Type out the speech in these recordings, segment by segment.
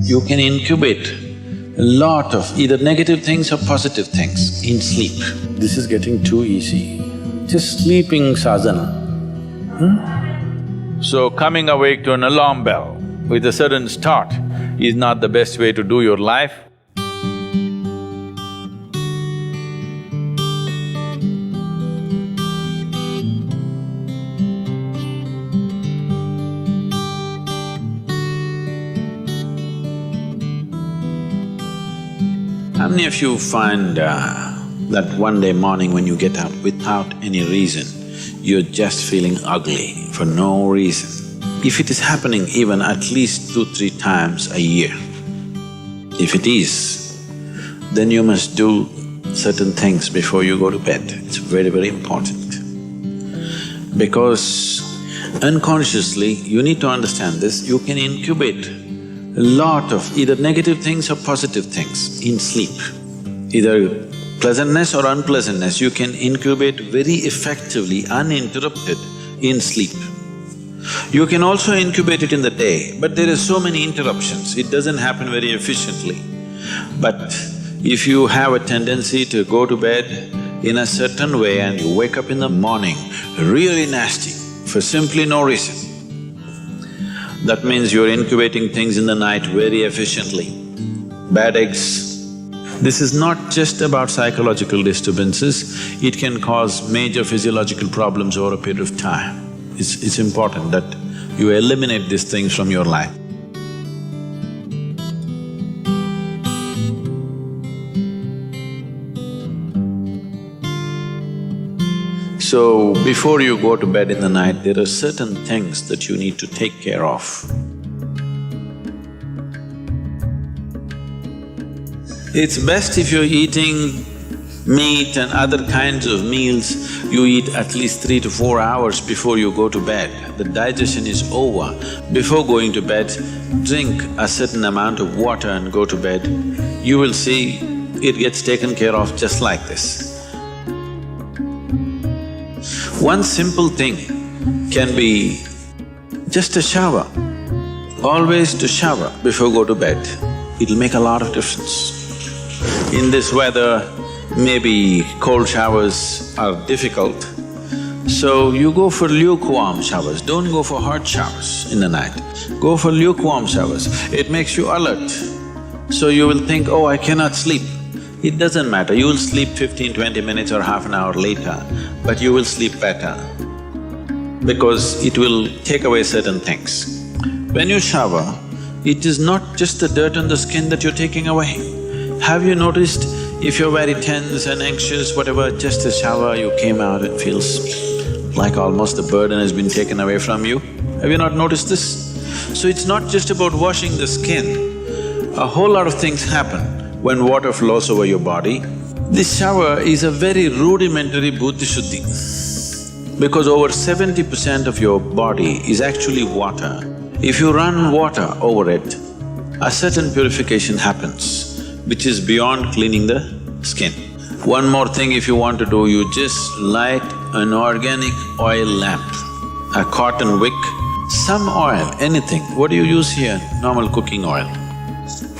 You can incubate a lot of either negative things or positive things in sleep. This is getting too easy. Just sleeping sadhana. So coming awake to an alarm bell with a sudden start is not the best way to do your life. How many of you find that one day morning when you get up without any reason, you're just feeling ugly for no reason? If it is happening even at least 2-3 times a year, if it is, then you must do certain things before you go to bed. It's very, very important. Because unconsciously, you need to understand this, you can incubate a lot of either negative things or positive things in sleep. Either pleasantness or unpleasantness, you can incubate very effectively, uninterrupted in sleep. You can also incubate it in the day, but there are so many interruptions, it doesn't happen very efficiently. But if you have a tendency to go to bed in a certain way and you wake up in the morning really nasty for simply no reason, that means you're incubating things in the night very efficiently. Bad eggs. This is not just about psychological disturbances, it can cause major physiological problems over a period of time. It's important that you eliminate these things from your life. So, before you go to bed in the night, there are certain things that you need to take care of. It's best if you're eating meat and other kinds of meals, you eat at least 3 to 4 hours before you go to bed. The digestion is over. Before going to bed, drink a certain amount of water and go to bed. You will see it gets taken care of just like this. One simple thing can be just a shower. Always to shower before go to bed, it'll make a lot of difference. In this weather, maybe cold showers are difficult, so you go for lukewarm showers, don't go for hot showers in the night. Go for lukewarm showers, it makes you alert. So you will think, oh, I cannot sleep. It doesn't matter, you will sleep 15-20 minutes or half an hour later, but you will sleep better because it will take away certain things. When you shower, it is not just the dirt on the skin that you're taking away. Have you noticed if you're very tense and anxious, whatever, just a shower, you came out, it feels like almost the burden has been taken away from you? Have you not noticed this? So it's not just about washing the skin, a whole lot of things happen when water flows over your body. This shower is a very rudimentary buddhi shuddhi because over 70% of your body is actually water. If you run water over it, a certain purification happens, which is beyond cleaning the skin. One more thing if you want to do, you just light an organic oil lamp, a cotton wick, some oil, anything. What do you use here? Normal cooking oil.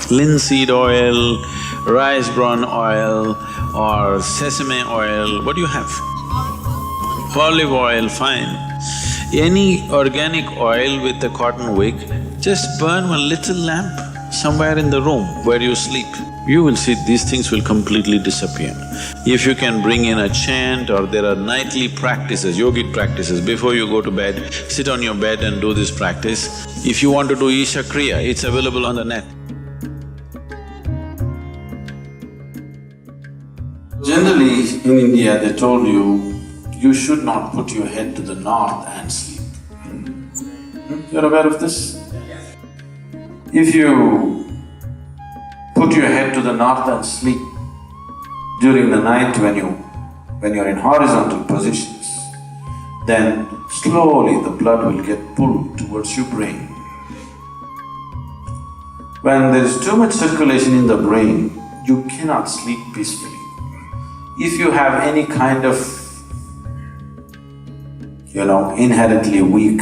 Linseed oil, rice bran oil or sesame oil, what do you have? Olive oil, fine. Any organic oil with a cotton wick, just burn one little lamp somewhere in the room where you sleep. You will see these things will completely disappear. If you can bring in a chant or there are nightly practices, yogic practices, before you go to bed, sit on your bed and do this practice. If you want to do Isha Kriya, it's available on the net. Generally, in India, they told you should not put your head to the north and sleep. You're aware of this? If you put your head to the north and sleep during the night when you're in horizontal positions, then slowly the blood will get pulled towards your brain. When there is too much circulation in the brain, you cannot sleep peacefully. If you have any kind of, inherently weak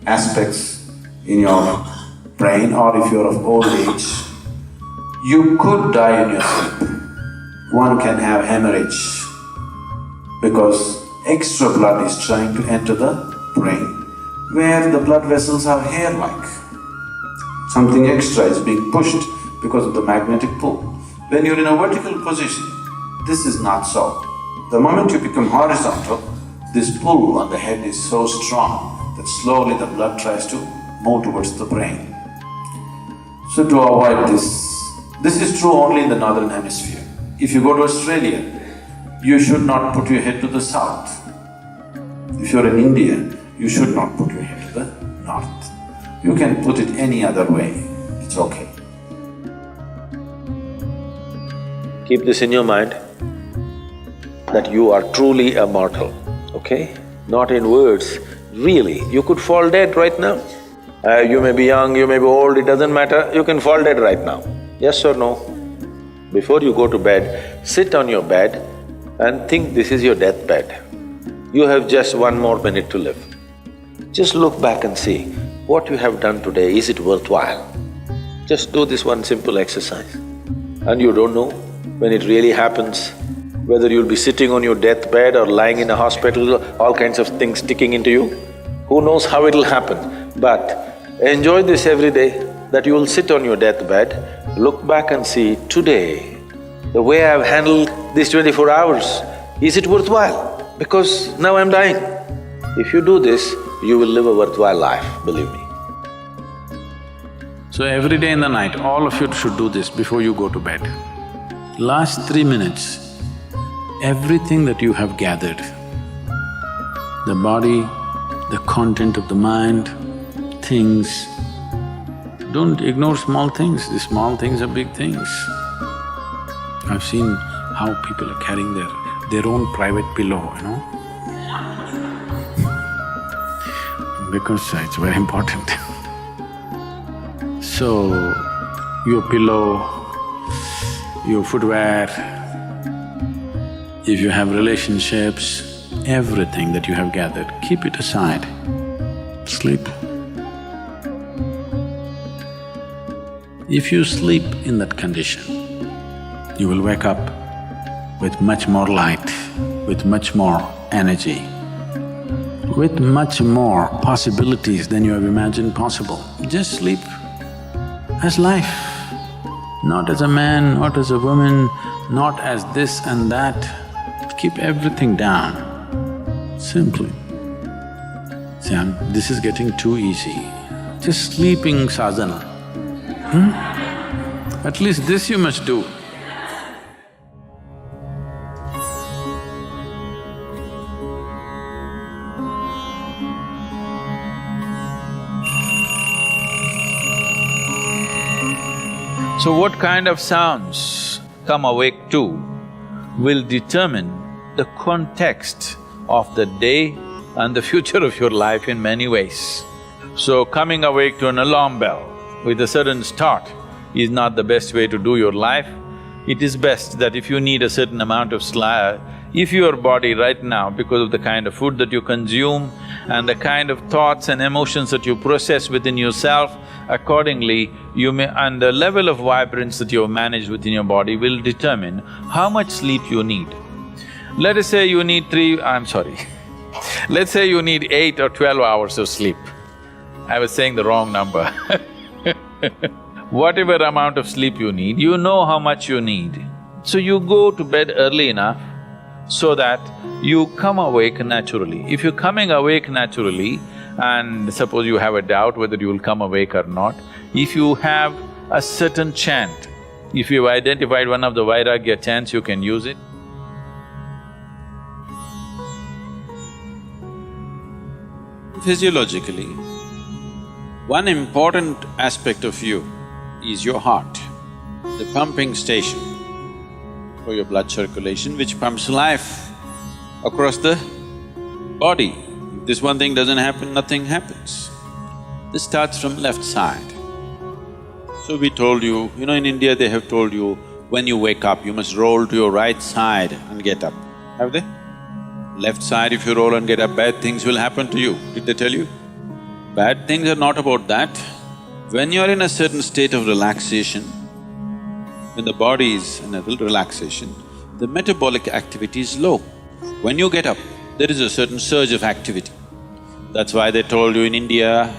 aspects in your brain, or if you're of old age, you could die in your sleep. One can have hemorrhage because extra blood is trying to enter the brain, where the blood vessels are hair-like. Something extra is being pushed because of the magnetic pull. When you're in a vertical position, this is not so. The moment you become horizontal, this pull on the head is so strong that slowly the blood tries to move towards the brain. So to avoid this is true only in the northern hemisphere. If you go to Australia, you should not put your head to the south. If you're in India, you should not put your head to the north. You can put it any other way, it's okay. Keep this in your mind, that you are truly a mortal, okay? Not in words, really, you could fall dead right now. You may be young, you may be old, it doesn't matter, you can fall dead right now. Yes or no? Before you go to bed, sit on your bed and think this is your deathbed. You have just 1 more minute to live. Just look back and see, what you have done today, is it worthwhile? Just do this one simple exercise. And you don't know when it really happens, whether you'll be sitting on your deathbed or lying in a hospital, all kinds of things sticking into you. Who knows how it'll happen, but enjoy this every day, that you will sit on your deathbed, look back and see, today, the way I've handled these 24 hours, is it worthwhile? Because now I'm dying. If you do this, you will live a worthwhile life, believe me. So every day in the night, all of you should do this before you go to bed. Last 3 minutes, everything that you have gathered, the body, the content of the mind, things, don't ignore small things, the small things are big things. I've seen how people are carrying their own private pillow, you know, because it's very important. So, your pillow, your footwear, if you have relationships, everything that you have gathered, keep it aside, sleep. If you sleep in that condition, you will wake up with much more light, with much more energy, with much more possibilities than you have imagined possible. Just sleep as life, not as a man, not as a woman, not as this and that. Keep everything down, simply. See, this is getting too easy. Just sleeping sadhana. At least this you must do. So what kind of sounds come awake to will determine the context of the day and the future of your life in many ways. So coming awake to an alarm bell with a sudden start is not the best way to do your life. It is best that if you need a certain amount of sleep, if your body right now, because of the kind of food that you consume and the kind of thoughts and emotions that you process within yourself, accordingly you may… and the level of vibrance that you have managed within your body will determine how much sleep you need. Let us say you need let's say you need 8 or 12 hours of sleep. I was saying the wrong number Whatever amount of sleep you need, you know how much you need. So you go to bed early enough so that you come awake naturally. If you're coming awake naturally, and suppose you have a doubt whether you will come awake or not, if you have a certain chant, if you've identified one of the Vairagya chants, you can use it. Physiologically, one important aspect of you is your heart, the pumping station for your blood circulation, which pumps life across the body. If this one thing doesn't happen, nothing happens. This starts from left side. So we told you, in India they have told you, when you wake up, you must roll to your right side and get up. Have they? Left side, if you roll and get up, bad things will happen to you. Did they tell you? Bad things are not about that. When you're in a certain state of relaxation, when the body is in a relaxation, the metabolic activity is low. When you get up, there is a certain surge of activity. That's why they told you in India,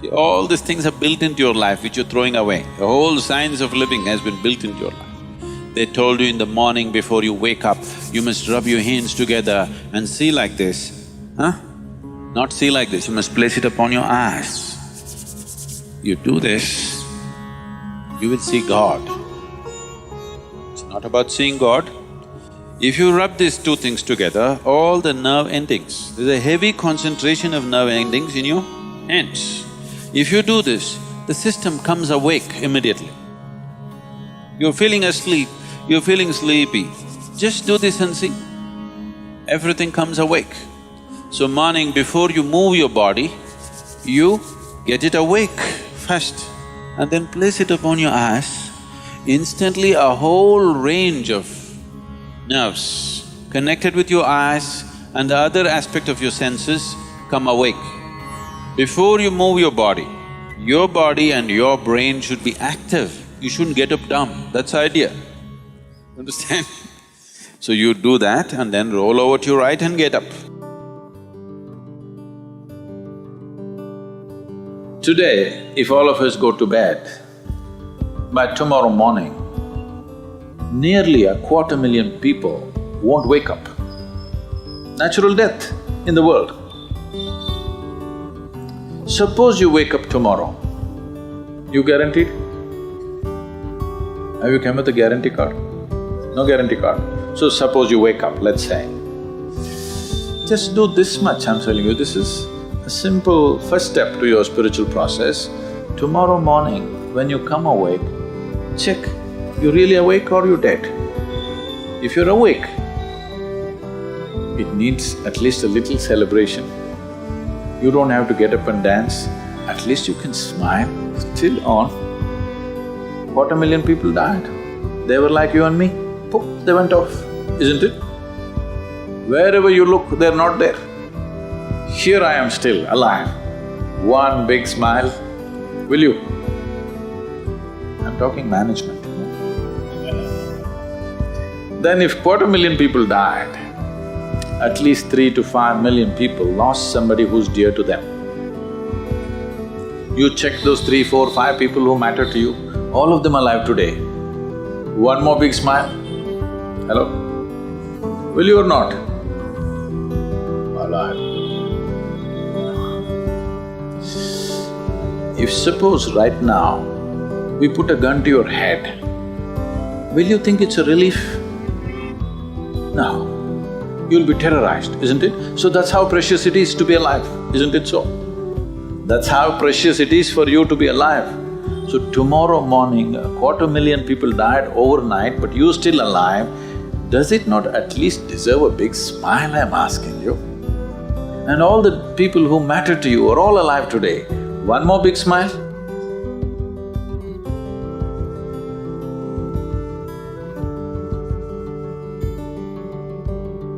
see, all these things are built into your life which you're throwing away. The whole science of living has been built into your life. They told you in the morning before you wake up, you must rub your hands together and see like this, huh? Not see like this, you must place it upon your eyes. You do this, you will see God. It's not about seeing God. If you rub these two things together, all the nerve endings, there's a heavy concentration of nerve endings in your hands. If you do this, the system comes awake immediately. You're feeling asleep, you're feeling sleepy, just do this and see. Everything comes awake. So morning before you move your body, you get it awake first and then place it upon your eyes. Instantly a whole range of nerves connected with your eyes and the other aspect of your senses come awake. Before you move your body and your brain should be active. You shouldn't get up dumb, that's the idea. Understand? So you do that and then roll over to your right and get up. Today, if all of us go to bed, by tomorrow morning, nearly 250,000 people won't wake up. Natural death in the world. Suppose you wake up tomorrow, you guaranteed? Have you come with a guarantee card? No guarantee card. So suppose you wake up, let's say. Just do this much, I'm telling you, this is a simple first step to your spiritual process. Tomorrow morning, when you come awake, check, you really awake or you dead? If you're awake, it needs at least a little celebration. You don't have to get up and dance, at least you can smile, still on. 250,000 people died. They were like you and me, poof, they went off, isn't it? Wherever you look, they're not there. Here I am still, alive. One big smile, will you? I'm talking management, you know? Then if 250,000 people died, at least 3 to 5 million people lost somebody who's dear to them. You check those 3, 4, 5 people who matter to you, all of them alive today. One more big smile, hello? Will you or not? Alive. If suppose right now, we put a gun to your head, will you think it's a relief? No. You'll be terrorized, isn't it? So that's how precious it is to be alive, isn't it so? That's how precious it is for you to be alive. So tomorrow morning, 250,000 people died overnight, but you're still alive. Does it not at least deserve a big smile, I'm asking you? And all the people who matter to you are all alive today. One more big smile?